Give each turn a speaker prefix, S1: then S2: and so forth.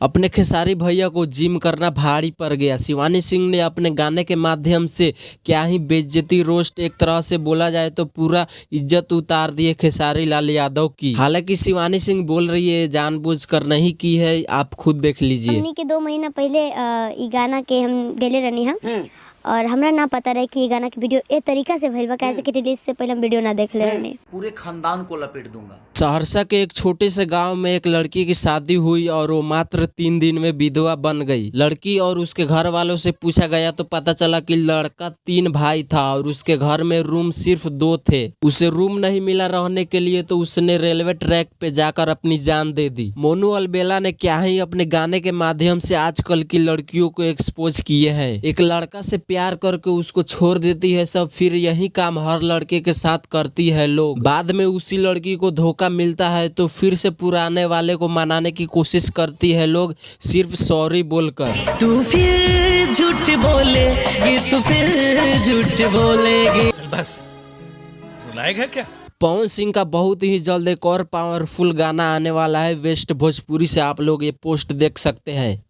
S1: अपने खेसारी भैया को जिम करना भारी पड़ गया। शिवानी सिंह ने अपने गाने के माध्यम से क्या ही बेइज्जती रोस्ट, एक तरह से बोला जाए तो पूरा इज्जत उतार दिए खेसारी लाल यादव की। हालांकि शिवानी सिंह बोल रही है जानबूझकर नहीं की है, आप खुद देख लीजिए।
S2: हमनी के 2 महीना पहले ई गाना के हम गेले रहनी हम और हमरा ना पता रहे कि ये गाना के वीडियो ए तरीका से भइल बा, कैसे कि रिलीज से पहले हम वीडियो ना देख ले रहनी।
S3: पूरे खानदान को लपेट दूंगा।
S1: सहरसा के एक छोटे से गांव में एक लड़की की शादी हुई और वो मात्र 3 दिन में विधवा बन गई। लड़की और उसके घर वालों से पूछा गया तो पता चला कि लड़का 3 भाई था और उसके घर में रूम सिर्फ 2 थे। उसे रूम नहीं मिला रहने के लिए तो उसने रेलवे ट्रैक पे जाकर अपनी जान दे दी। मोनू अलबेला ने क्या ही अपने गाने के माध्यम से आजकल की लड़कियों को एक्सपोज किए हैं। एक लड़का से प्यार करके उसको छोड़ देती है सब, फिर यही काम हर लड़के के साथ करती है लोग। बाद में उसी लड़की को धोखा मिलता है तो फिर से पुराने वाले को मनाने की कोशिश करती है लोग, सिर्फ सॉरी बोलकर।
S4: तू फिर झूठ बोलेगी, तू फिर झूठ बोलेगी।
S5: बस रुलाएगा क्या?
S1: पवन सिंह का बहुत ही जल्द एक और पावरफुल गाना आने वाला है वेस्ट भोजपुरी से। आप लोग ये पोस्ट देख सकते हैं।